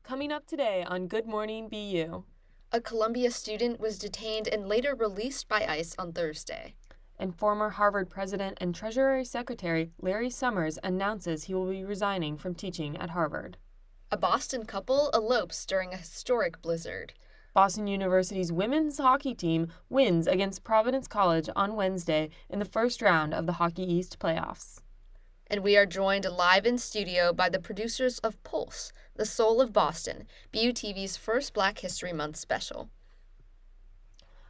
Coming up today on Good Morning BU. A Columbia student was detained and later released by ICE on Thursday. And former Harvard president and Treasury Secretary Larry Summers announces he will be resigning from teaching at Harvard. A Boston couple elopes during a historic blizzard. Boston University's women's hockey team wins against Providence College on Wednesday in the first round of the Hockey East playoffs. And we are joined live in studio by the producers of Pulse, the Soul of Boston, BU TV's first Black History Month special.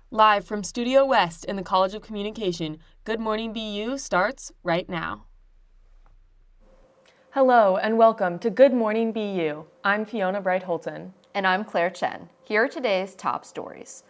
Live from Studio West in the College of Communication, Good Morning BU starts right now. Hello and welcome to Good Morning BU. I'm Fiona Bright-Holton. And I'm Claire Chen. Here are today's top stories.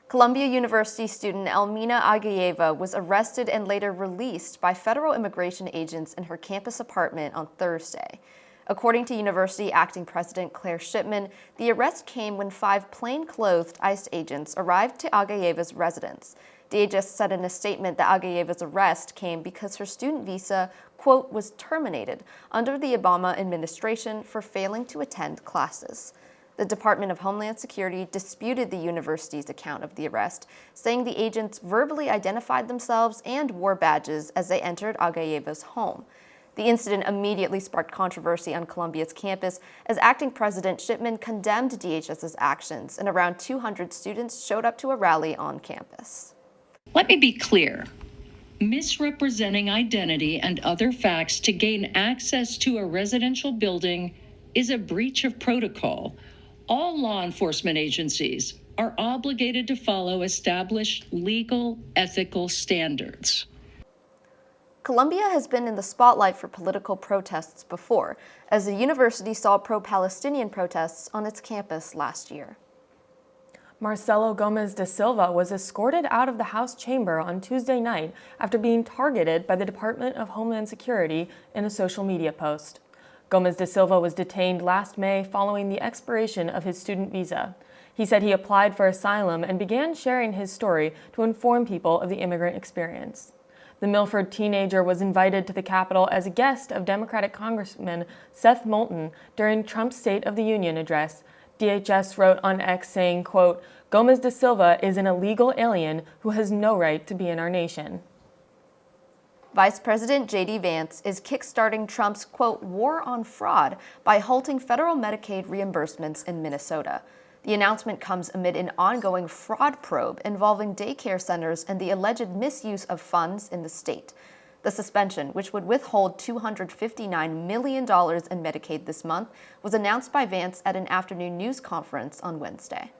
Columbia University student Elmina Agayeva was arrested and later released by federal immigration agents in her campus apartment on Thursday. According to University Acting President Claire Shipman, the arrest came when 5 plainclothed ICE agents arrived to Agayeva's residence. DHS said in a statement that Agayeva's arrest came because her student visa, quote, was terminated under the Obama administration for failing to attend classes. The Department of Homeland Security disputed the university's account of the arrest, saying the agents verbally identified themselves and wore badges as they entered Agayeva's home. The incident immediately sparked controversy on Columbia's campus as Acting President Shipman condemned DHS's actions, and around 200 students showed up to a rally on campus. Let me be clear. Misrepresenting identity and other facts to gain access to a residential building is a breach of protocol. All law enforcement agencies are obligated to follow established legal, ethical standards. Columbia has been in the spotlight for political protests before, as the university saw pro-Palestinian protests on its campus last year. Marcelo Gomes da Silva was escorted out of the House chamber on Tuesday night after being targeted by the Department of Homeland Security in a social media post. Gomes da Silva was detained last May following the expiration of his student visa. He said he applied for asylum and began sharing his story to inform people of the immigrant experience. The Milford teenager was invited to the Capitol as a guest of Democratic Congressman Seth Moulton during Trump's State of the Union address. DHS wrote on X saying, quote, "Gomes da Silva is an illegal alien who has no right to be in our nation." Vice President J.D. Vance is kickstarting Trump's, quote, war on fraud by halting federal Medicaid reimbursements in Minnesota. The announcement comes amid an ongoing fraud probe involving daycare centers and the alleged misuse of funds in the state. The suspension, which would withhold $259 million in Medicaid this month, was announced by Vance at an afternoon news conference on Wednesday.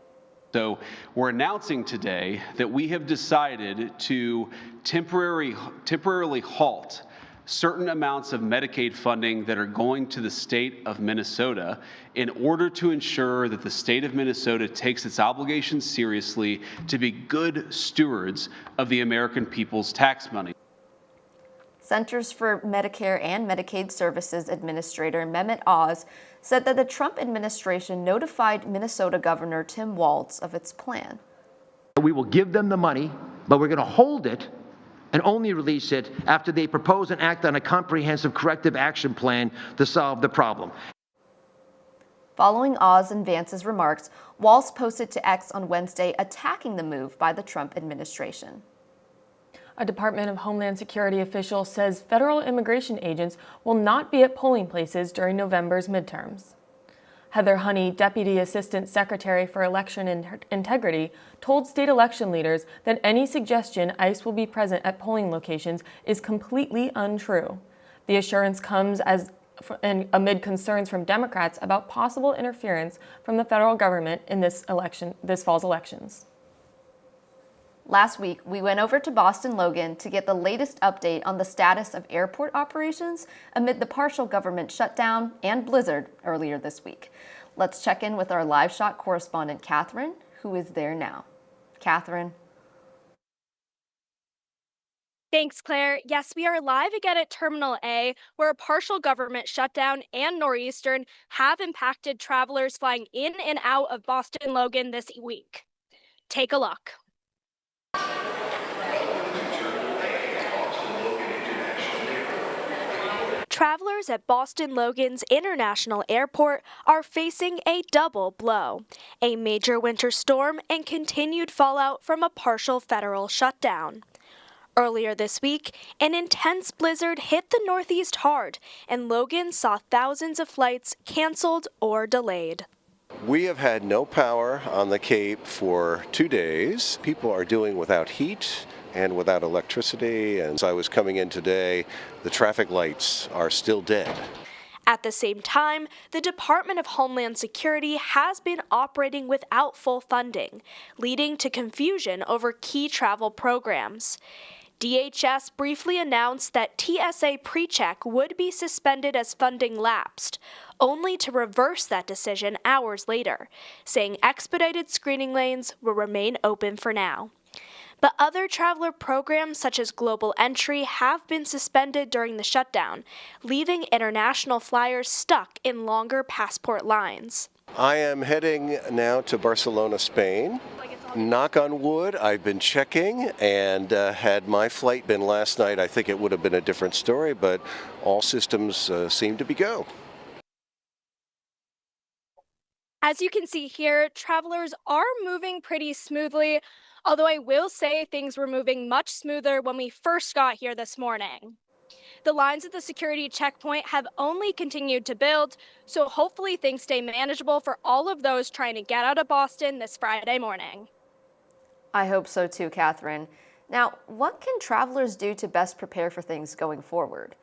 So we're announcing today that we have decided to temporarily halt certain amounts of Medicaid funding that are going to the state of Minnesota in order to ensure that the state of Minnesota takes its obligations seriously to be good stewards of the American people's tax money. Centers for Medicare and Medicaid Services Administrator Mehmet Oz said that the Trump administration notified Minnesota Governor Tim Walz of its plan. We will give them the money, but we're going to hold it and only release it after they propose and act on a comprehensive corrective action plan to solve the problem. Following Oz and Vance's remarks, Walz posted to X on Wednesday attacking the move by the Trump administration. A Department of Homeland Security official says federal immigration agents will not be at polling places during November's midterms. Heather Honey, Deputy Assistant Secretary for Election Integrity, told state election leaders that any suggestion ICE will be present at polling locations is completely untrue. The assurance comes amid concerns from Democrats about possible interference from the federal government in this fall's elections. Last week, we went over to Boston Logan to get the latest update on the status of airport operations amid the partial government shutdown and blizzard earlier this week. Let's check in with our live shot correspondent, Catherine, who is there now. Catherine. Thanks, Claire. Yes, we are live again at Terminal A, where a partial government shutdown and nor'eastern have impacted travelers flying in and out of Boston Logan this week. Take a look. travelers at Boston Logan's International Airport are facing a double blow: a major winter storm and continued fallout from a partial federal shutdown. Earlier this week, an intense blizzard hit the Northeast hard, and Logan saw thousands of flights canceled or delayed. We have had no power on the Cape for 2 days. People are doing without heat and without electricity. And as I was coming in today, the traffic lights are still dead. At the same time, the Department of Homeland Security has been operating without full funding, leading to confusion over key travel programs. DHS briefly announced that TSA PreCheck would be suspended as funding lapsed, only to reverse that decision hours later, saying expedited screening lanes will remain open for now. But other traveler programs such as Global Entry have been suspended during the shutdown, leaving international flyers stuck in longer passport lines. I am heading now to Barcelona, Spain. Knock on wood, I've been checking, and had my flight been last night, I think it would have been a different story, but all systems seem to be go. As you can see here, travelers are moving pretty smoothly, although I will say things were moving much smoother when we first got here this morning. The lines at the security checkpoint have only continued to build, so hopefully things stay manageable for all of those trying to get out of Boston this Friday morning. I hope so too, Catherine. Now, what can travelers do to best prepare for things going forward?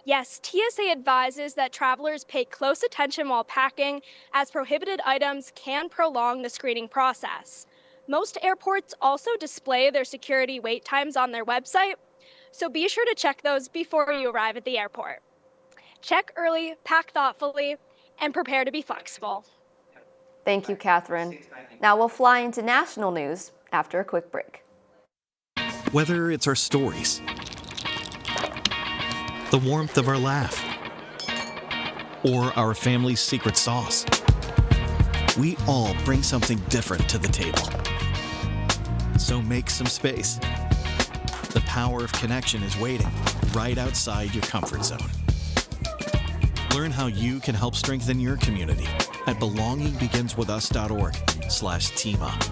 Yes, TSA advises that travelers pay close attention while packing, as prohibited items can prolong the screening process. Most airports also display their security wait times on their website, so be sure to check those before you arrive at the airport. Check early, pack thoughtfully, and prepare to be flexible. Thank you, Catherine. Now we'll fly into national news after a quick break. Whether it's our stories, the warmth of our laugh, or our family's secret sauce, we all bring something different to the table. So make some space. The power of connection is waiting right outside your comfort zone. Learn how you can help strengthen your community at belongingbeginswithus.org/teamup.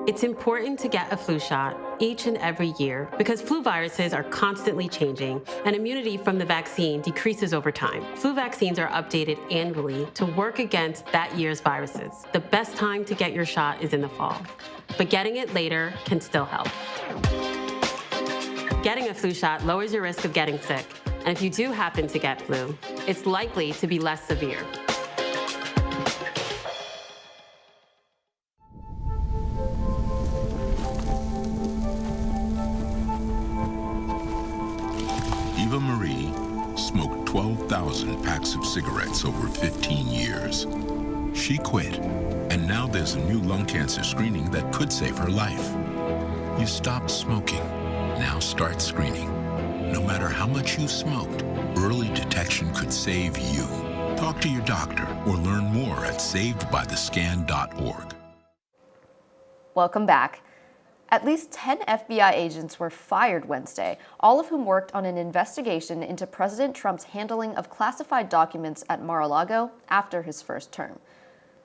It's important to get a flu shot each and every year because flu viruses are constantly changing and immunity from the vaccine decreases over time. Flu vaccines are updated annually to work against that year's viruses. The best time to get your shot is in the fall, but getting it later can still help. Getting a flu shot lowers your risk of getting sick, and if you do happen to get flu, it's likely to be less severe. Eva Marie smoked 12,000 packs of cigarettes over 15 years. She quit, and now there's a new lung cancer screening that could save her life. You stopped smoking. Now start screening. No matter how much you smoked, early detection could save you. Talk to your doctor or learn more at savedbythescan.org. Welcome back. At least 10 FBI agents were fired Wednesday, all of whom worked on an investigation into President Trump's handling of classified documents at Mar-a-Lago after his first term.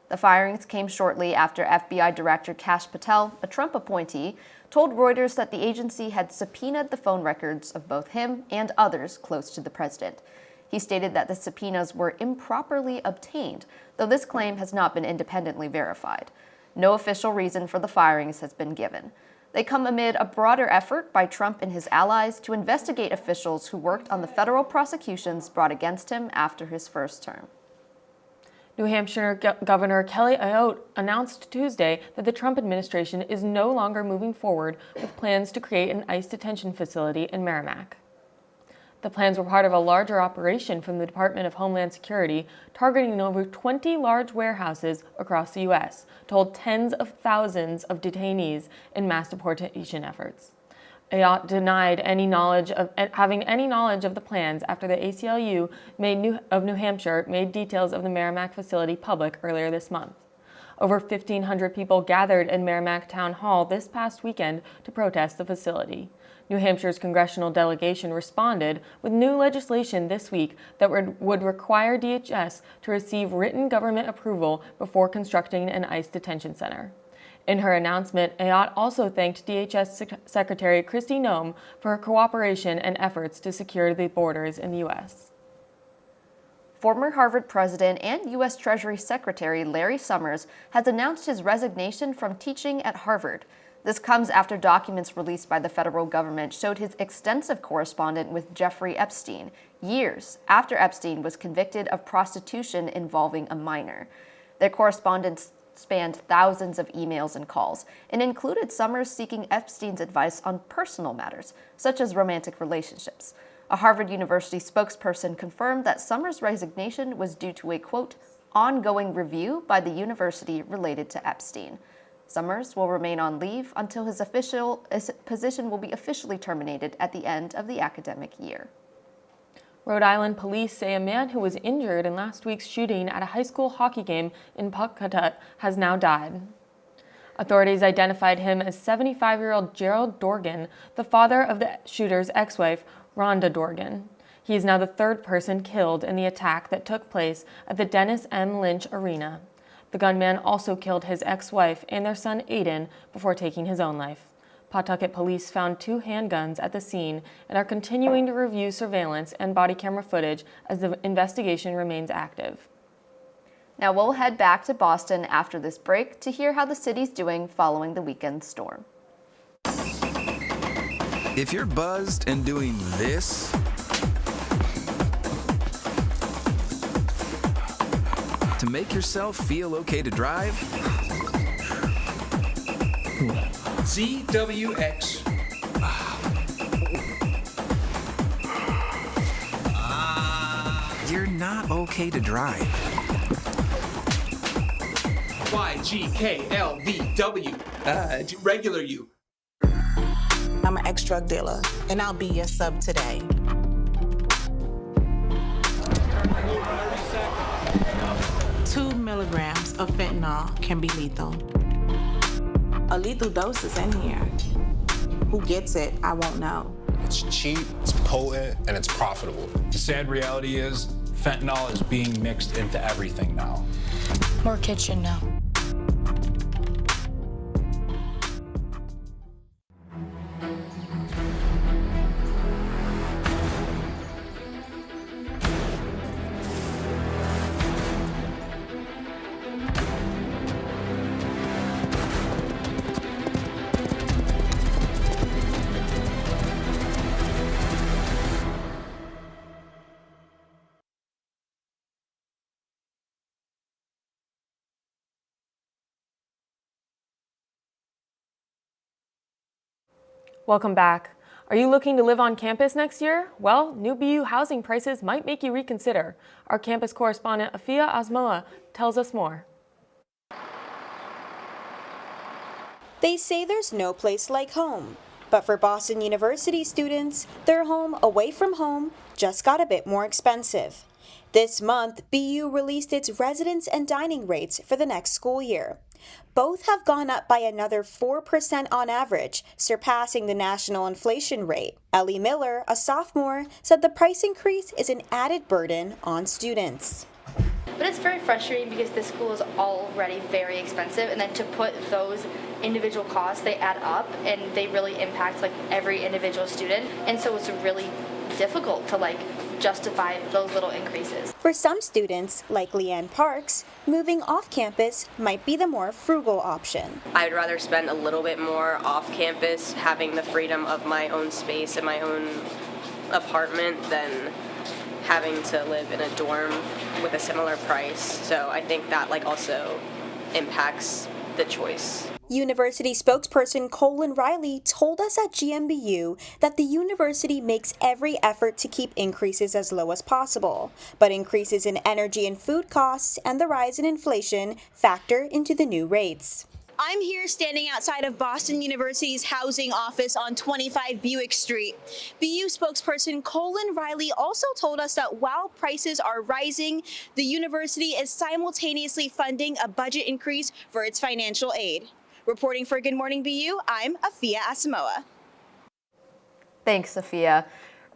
The firings came shortly after FBI Director Kash Patel, a Trump appointee, told Reuters that the agency had subpoenaed the phone records of both him and others close to the president. He stated that the subpoenas were improperly obtained, though this claim has not been independently verified. No official reason for the firings has been given. They come amid a broader effort by Trump and his allies to investigate officials who worked on the federal prosecutions brought against him after his first term. New Hampshire Governor Kelly Ayotte announced Tuesday that the Trump administration is no longer moving forward with plans to create an ICE detention facility in Merrimack. The plans were part of a larger operation from the Department of Homeland Security targeting over 20 large warehouses across the U.S. to hold tens of thousands of detainees in mass deportation efforts. Ayotte denied having any knowledge of the plans after the ACLU of New Hampshire made details of the Merrimack facility public earlier this month. Over 1,500 people gathered in Merrimack Town Hall this past weekend to protest the facility. New Hampshire's congressional delegation responded with new legislation this week that would require DHS to receive written government approval before constructing an ICE detention center. In her announcement, Ayotte also thanked DHS Secretary Kristi Noem for her cooperation and efforts to secure the borders in the U.S. Former Harvard president and U.S. Treasury Secretary Larry Summers has announced his resignation from teaching at Harvard. This comes after documents released by the federal government showed his extensive correspondence with Jeffrey Epstein, years after Epstein was convicted of prostitution involving a minor. Their correspondence spanned thousands of emails and calls and included Summers seeking Epstein's advice on personal matters, such as romantic relationships. A Harvard University spokesperson confirmed that Summers' resignation was due to a, quote, ongoing review by the university related to Epstein. Summers will remain on leave until his position will be officially terminated at the end of the academic year. Rhode Island police say a man who was injured in last week's shooting at a high school hockey game in Pawcatuck has now died. Authorities identified him as 75-year-old Gerald Dorgan, the father of the shooter's ex-wife, Rhonda Dorgan. He is now the third person killed in the attack that took place at the Dennis M. Lynch Arena. The gunman also killed his ex-wife and their son Aiden before taking his own life. Pawtucket police found 2 handguns at the scene and are continuing to review surveillance and body camera footage as the investigation remains active. Now we'll head back to Boston after this break to hear how the city's doing following the weekend storm. If you're buzzed and doing this, to make yourself feel okay to drive, ZWX. you're not okay to drive. YGKLVW. Regular you. I'm an ex-drug dealer, and I'll be your sub today. Two milligrams of fentanyl can be lethal. A lethal dose is in here. Who gets it, I won't know. It's cheap, it's potent, and it's profitable. The sad reality is, fentanyl is being mixed into everything now. More kids should know. Welcome back. Are you looking to live on campus next year? Well, new BU housing prices might make you reconsider. Our campus correspondent Afia Asmoa tells us more. They say there's no place like home, but for Boston University students, their home away from home just got a bit more expensive. This month, BU released its residence and dining rates for the next school year. Both have gone up by another 4% on average, surpassing the national inflation rate. Ellie Miller, a sophomore, said the price increase is an added burden on students. But it's very frustrating because this school is already very expensive, and then to put those individual costs, they add up and they really impact like every individual student, and so it's really difficult to justify those little increases. For some students, like Leanne Parks, moving off campus might be the more frugal option. I'd rather spend a little bit more off campus, having the freedom of my own space and my own apartment, than having to live in a dorm with a similar price. So I think that also impacts the choice. University spokesperson Colin Riley told us at GMBU that the university makes every effort to keep increases as low as possible, but increases in energy and food costs and the rise in inflation factor into the new rates. I'm here standing outside of Boston University's housing office on 25 Buick Street. BU spokesperson Colin Riley also told us that while prices are rising, the university is simultaneously funding a budget increase for its financial aid. Reporting for Good Morning BU, I'm Afia Asamoah. Thanks, Sophia.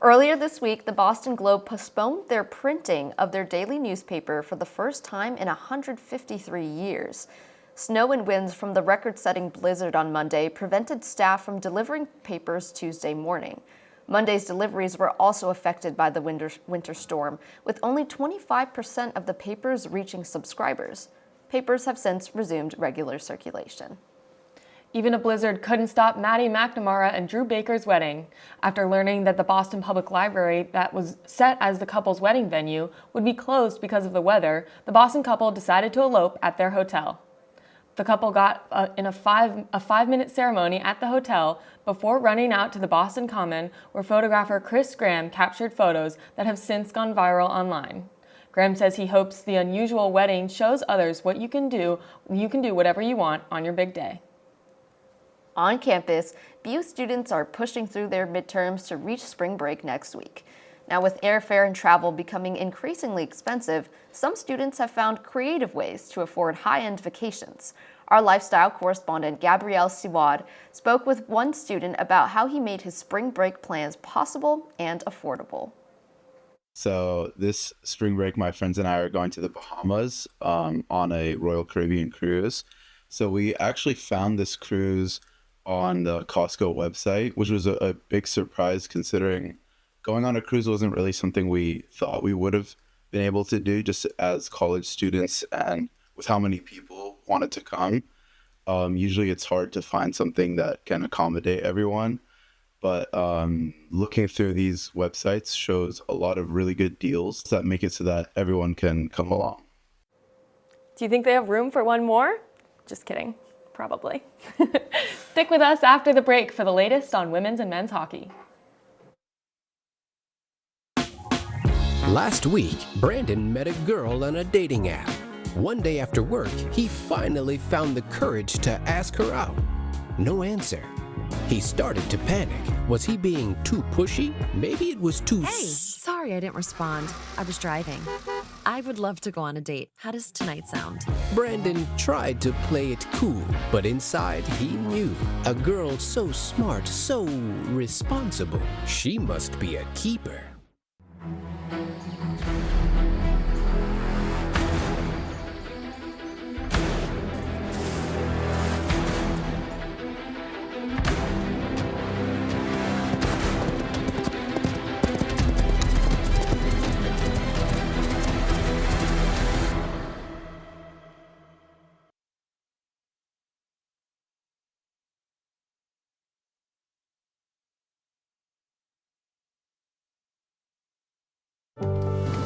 Earlier this week, the Boston Globe postponed their printing of their daily newspaper for the first time in 153 years. Snow and winds from the record-setting blizzard on Monday prevented staff from delivering papers Tuesday morning. Monday's deliveries were also affected by the winter storm, with only 25% of the papers reaching subscribers. Papers have since resumed regular circulation. Even a blizzard couldn't stop Maddie McNamara and Drew Baker's wedding. After learning that the Boston Public Library that was set as the couple's wedding venue would be closed because of the weather, the Boston couple decided to elope at their hotel. The couple got in a five-minute ceremony at the hotel before running out to the Boston Common, where photographer Chris Graham captured photos that have since gone viral online. Graham says he hopes the unusual wedding shows others what you can do whatever you want on your big day. On campus, BU students are pushing through their midterms to reach spring break next week. Now, with airfare and travel becoming increasingly expensive, some students have found creative ways to afford high-end vacations. Our lifestyle correspondent, Gabrielle Siwad, spoke with one student about how he made his spring break plans possible and affordable. So this spring break, my friends and I are going to the Bahamas on a Royal Caribbean cruise. So we actually found this cruise on the Costco website, which was a big surprise considering going on a cruise wasn't really something we thought we would have been able to do just as college students, and with how many people wanted to come. Usually it's hard to find something that can accommodate everyone, but looking through these websites shows a lot of really good deals that make it so that everyone can come along. Do you think they have room for one more? Just kidding. Probably. Stick with us after the break for the latest on women's and men's hockey. Last week, Brandon met a girl on a dating app. One day after work, he finally found the courage to ask her out. No answer. He started to panic. Was he being too pushy? Maybe it was too... Hey, sorry I didn't respond. I was driving. I would love to go on a date. How does tonight sound? Brandon tried to play it cool, but inside he knew. A girl so smart, so responsible. She must be a keeper.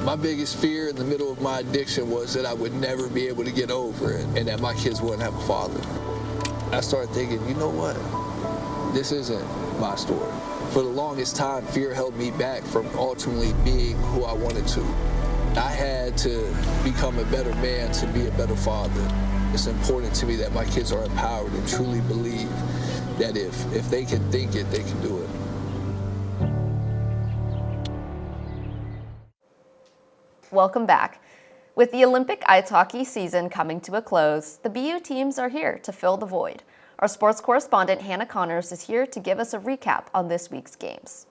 My biggest fear in the middle of my addiction was that I would never be able to get over it and that my kids wouldn't have a father. I started thinking, you know what? This isn't my story. For the longest time, fear held me back from ultimately being who I wanted to. I had to become a better man to be a better father. It's important to me that my kids are empowered and truly believe that if they can think it, they can do it. Welcome back. With the Olympic ice hockey season coming to a close, the BU teams are here to fill the void. Our sports correspondent Hannah Connors is here to give us a recap on this week's games.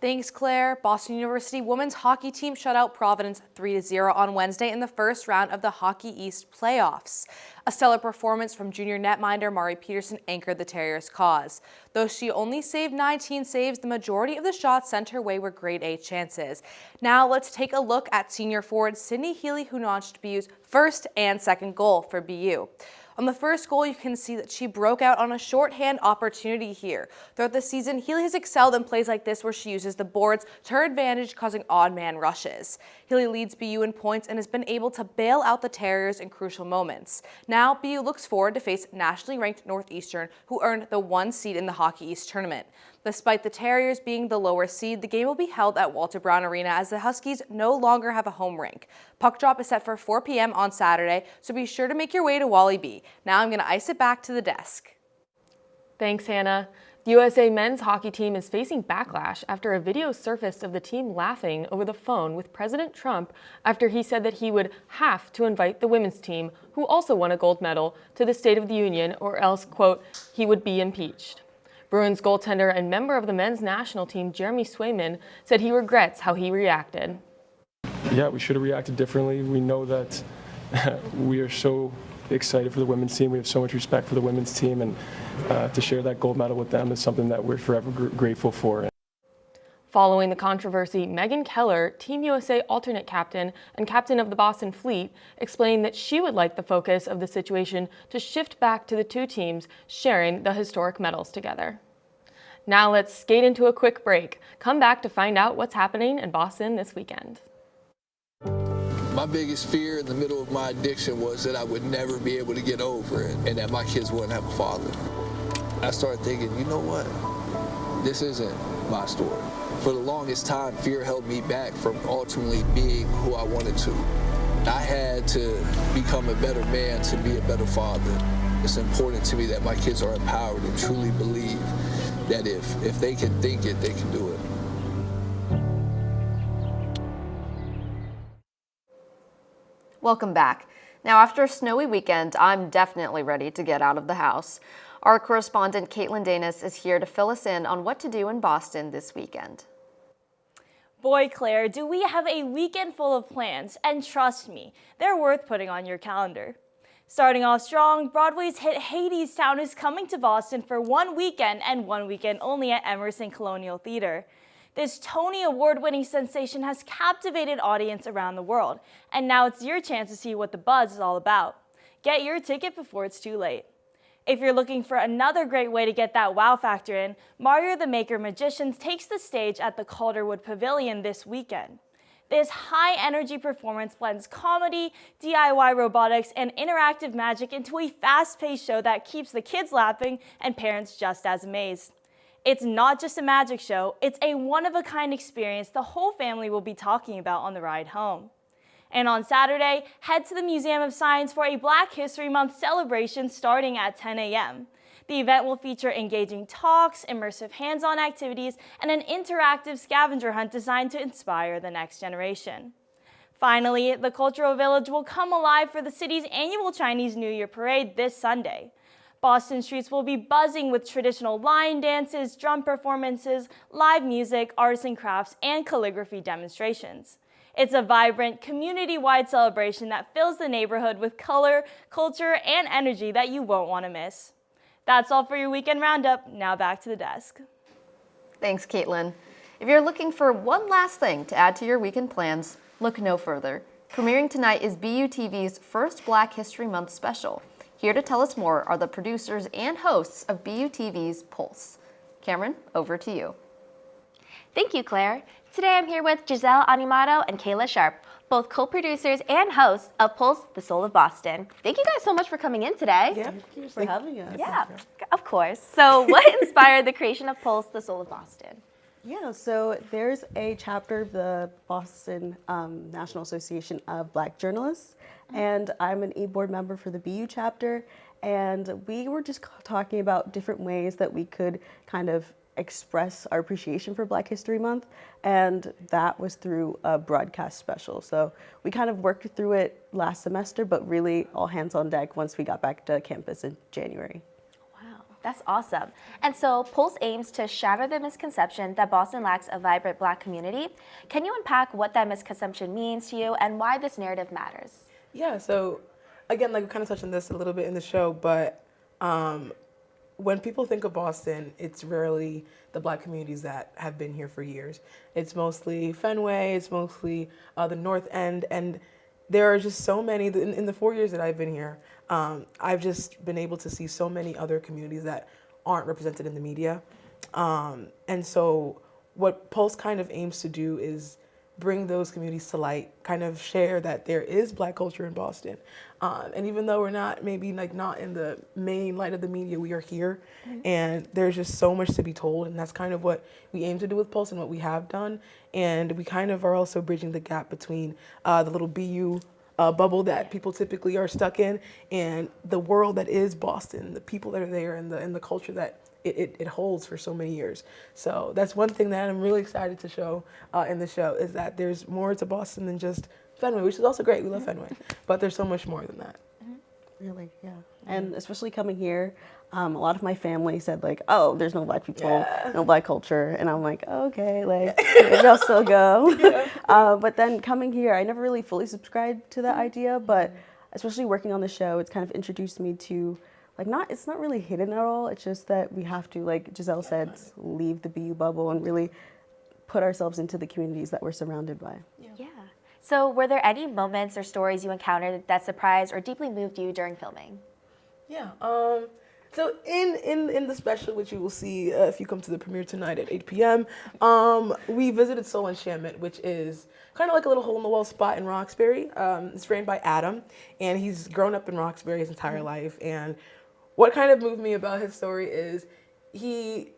Thanks, Claire. Boston University women's hockey team shut out Providence 3-0 on Wednesday in the first round of the Hockey East playoffs. A stellar performance from junior netminder Mari Peterson anchored the Terriers' cause. Though she only saved 19 saves, the majority of the shots sent her way were grade A chances. Now let's take a look at senior forward Sydney Healy, who notched BU's first and second goal for BU. On the first goal, you can see that she broke out on a shorthand opportunity here. Throughout the season, Healy has excelled in plays like this where she uses the boards to her advantage, causing odd man rushes. Healy leads BU in points and has been able to bail out the Terriers in crucial moments. Now, BU looks forward to face nationally ranked Northeastern, who earned the 1 seed in the Hockey East tournament. Despite the Terriers being the lower seed, the game will be held at Walter Brown Arena as the Huskies no longer have a home rink. Puck drop is set for 4 p.m. on Saturday, so be sure to make your way to Wally B. Now I'm going to ice it back to the desk. Thanks, Hannah. The USA men's hockey team is facing backlash after a video surfaced of the team laughing over the phone with President Trump after he said that he would have to invite the women's team, who also won a gold medal, to the State of the Union, or else, quote, he would be impeached. Bruins goaltender and member of the men's national team, Jeremy Swayman, said he regrets how he reacted. Yeah, we should have reacted differently. We know that we are so excited for the women's team. We have so much respect for the women's team, and to share that gold medal with them is something that we're forever grateful for. Following the controversy, Megan Keller, Team USA alternate captain and captain of the Boston Fleet, explained that she would like the focus of the situation to shift back to the two teams sharing the historic medals together. Now let's skate into a quick break. Come back to find out what's happening in Boston this weekend. My biggest fear in the middle of my addiction was that I would never be able to get over it and that my kids wouldn't have a father. I started thinking, you know what? This isn't my story. For the longest time, fear held me back from ultimately being who I wanted to. I had to become a better man to be a better father. It's important to me that my kids are empowered and truly believe that if they can think it, they can do it. Welcome back. Now, after a snowy weekend, I'm definitely ready to get out of the house. Our correspondent Caitlin Danis is here to fill us in on what to do in Boston this weekend. Boy, Claire, do we have a weekend full of plans, and trust me, they're worth putting on your calendar. Starting off strong, Broadway's hit Hadestown is coming to Boston for one weekend and one weekend only at Emerson Colonial Theater. This Tony Award-winning sensation has captivated audience around the world, and now it's your chance to see what the buzz is all about. Get your ticket before it's too late. If you're looking for another great way to get that wow factor in, Mario the Maker Magicians takes the stage at the Calderwood Pavilion this weekend. This high-energy performance blends comedy, DIY robotics, and interactive magic into a fast-paced show that keeps the kids laughing and parents just as amazed. It's not just a magic show, it's a one-of-a-kind experience the whole family will be talking about on the ride home. And on Saturday, head to the Museum of Science for a Black History Month celebration starting at 10 a.m. The event will feature engaging talks, immersive hands-on activities, and an interactive scavenger hunt designed to inspire the next generation. Finally, the Cultural Village will come alive for the city's annual Chinese New Year parade this Sunday. Boston streets will be buzzing with traditional line dances, drum performances, live music, arts and crafts, and calligraphy demonstrations. It's a vibrant, community-wide celebration that fills the neighborhood with color, culture, and energy that you won't want to miss. That's all for your weekend roundup. Now back to the desk. Thanks, Caitlin. If you're looking for one last thing to add to your weekend plans, look no further. Premiering tonight is BUTV's first Black History Month special. Here to tell us more are the producers and hosts of BUTV's Pulse. Cameron, over to you. Thank you, Claire. Today I'm here with Giselle Animato and Kayla Sharp, both co-producers and hosts of Pulse, the Soul of Boston. Thank you guys so much for coming in today. Yeah, thank you for having us. Yeah, of course. So what inspired the creation of Pulse, the Soul of Boston? Yeah, so there's a chapter of the Boston National Association of Black Journalists, and I'm an e-board member for the BU chapter, and we were just talking about different ways that we could kind of express our appreciation for Black History Month, and that was through a broadcast special. So we kind of worked through it last semester, but really all hands on deck once we got back to campus in January. Wow, that's awesome. And so Pulse aims to shatter the misconception that Boston lacks a vibrant Black community. Can you unpack what that misconception means to you and why this narrative matters? Yeah, so again, like we kind of touched on this a little bit in the show, but when people think of Boston, it's rarely the Black communities that have been here for years. It's mostly Fenway, it's mostly the North End, and there are just so many, in the 4 years that I've been here, I've just been able to see so many other communities that aren't represented in the media. And so what Pulse kind of aims to do is bring those communities to light, kind of share that there is Black culture in Boston. And even though we're not maybe like not in the main light of the media, we are here, and there's just so much to be told, and that's kind of what we aim to do with Pulse and what we have done. And we kind of are also bridging the gap between the little BU bubble that people typically are stuck in, and the world that is Boston, the people that are there, and the culture that it holds for so many years. So that's one thing that I'm really excited to show in the show, is that there's more to Boston than just Fenway, which is also great. We love Fenway, but there's so much more than that. Really, yeah. And especially coming here, a lot of my family said like, oh, there's no Black people, no Black culture. And I'm like, oh, okay, like, maybe I'll still go. But then coming here, I never really fully subscribed to that idea, but especially working on the show, it's kind of introduced me to, like, it's not really hidden at all. It's just that we have to, like Giselle said, leave the BU bubble and really put ourselves into the communities that we're surrounded by. Yeah. So were there any moments or stories you encountered that surprised or deeply moved you during filming? Yeah. So in the special, which you will see if you come to the premiere tonight at 8 p.m., we visited Soul and Shamit, which is kind of like a little hole-in-the-wall spot in Roxbury. It's ran by Adam, and he's grown up in Roxbury his entire life. And what kind of moved me about his story is he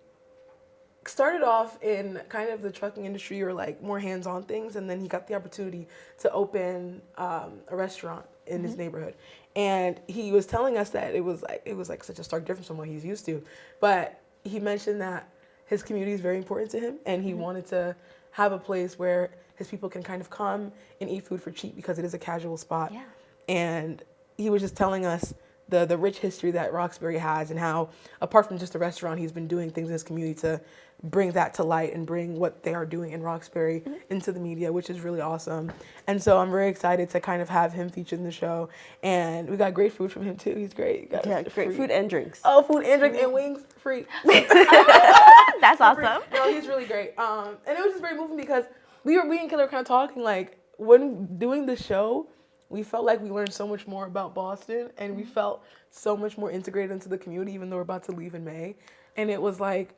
started off in kind of the trucking industry, or like more hands-on things, and then he got the opportunity to open a restaurant in his neighborhood. And he was telling us that it was like such a stark difference from what he's used to. But he mentioned that his community is very important to him, and he wanted to have a place where his people can kind of come and eat food for cheap, because it is a casual spot. Yeah. And he was just telling us the rich history that Roxbury has, and how, apart from just a restaurant, he's been doing things in his community to bring that to light and bring what they are doing in Roxbury into the media, which is really awesome. And so I'm very excited to kind of have him featured in the show. And we got great food from him too. He's great. Got Great free food and drinks. Oh, food and drinks and wings free. That's awesome. No, he's really great. And it was just very moving, because me and Killer were kind of talking, like, when doing the show, we felt like we learned so much more about Boston, and we felt so much more integrated into the community, even though we're about to leave in May. And it was like,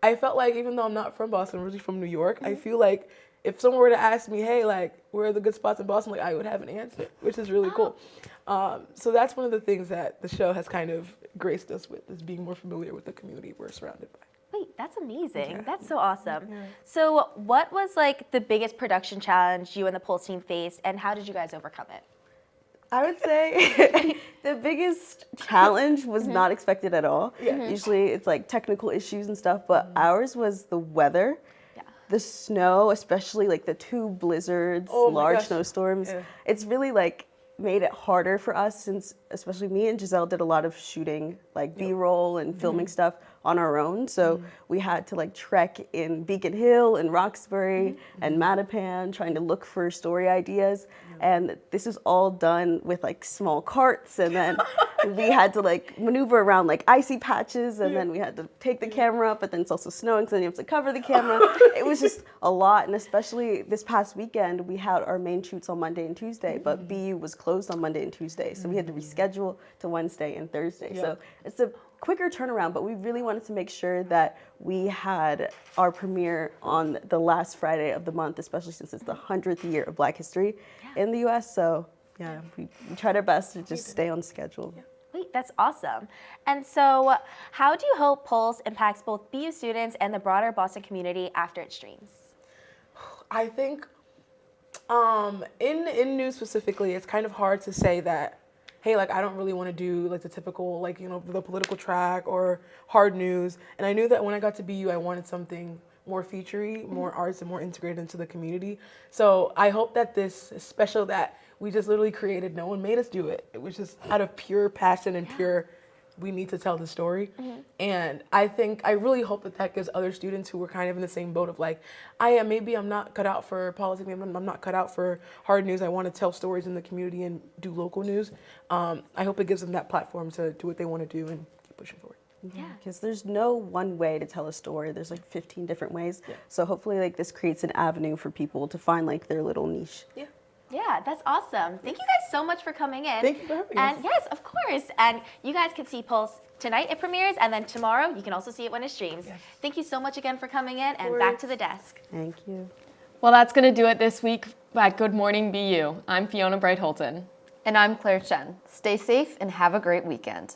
I felt like, even though I'm not from Boston, I'm originally from New York, I feel like if someone were to ask me, hey, like, where are the good spots in Boston, like, I would have an answer, which is really cool. So that's one of the things that the show has kind of graced us with, is being more familiar with the community we're surrounded by. Wait, that's amazing. That's so awesome. So what was like the biggest production challenge you and the Pulse team faced, and how did you guys overcome it? I would say the biggest challenge was not expected at all. Usually it's like technical issues and stuff, but ours was the weather. The snow, especially like the 2 blizzards, large snowstorms. It's really like made it harder for us, since especially me and Giselle did a lot of shooting, like B-roll and filming stuff on our own. So we had to like trek in Beacon Hill and Roxbury and Mattapan, trying to look for story ideas. And this was all done with like small carts, and then we had to like maneuver around like icy patches, and then we had to take the camera up, but then it's also snowing, so then you have to cover the camera. It was just a lot, and especially this past weekend, we had our main shoots on Monday and Tuesday, but BU was closed on Monday and Tuesday, so we had to reschedule to Wednesday and Thursday. So it's a quicker turnaround, but we really wanted to make sure that we had our premiere on the last Friday of the month, especially since it's the 100th year of Black history in the US. So yeah, we tried our best to just stay on schedule. Wait, that's awesome. And so how do you hope Pulse impacts both BU students and the broader Boston community after it streams? I think in news specifically, it's kind of hard to say that, hey, like, I don't really want to do like the typical, like, you know, the political track or hard news. And I knew that when I got to BU, I wanted something more featurey, more arts, and more integrated into the community. So I hope that this special that we just literally created, no one made us do it. It was just out of pure passion and pure, we need to tell the story. And I really hope that that gives other students who were kind of in the same boat of like, maybe I'm not cut out for politics, maybe I'm not cut out for hard news, I want to tell stories in the community and do local news. I hope it gives them that platform to do what they want to do and keep pushing forward. Yeah, because there's no one way to tell a story. There's like 15 different ways. So hopefully like this creates an avenue for people to find like their little niche. Yeah, that's awesome. Thank you guys so much for coming in. Thank you for having us. And yes, of course. And you guys can see Pulse tonight, it premieres, and then tomorrow you can also see it when it streams. Thank you so much again for coming in, and back to the desk. Thank you. Well, that's going to do it this week at Good Morning BU. I'm Fiona Bright-Holton. And I'm Claire Chen. Stay safe and have a great weekend.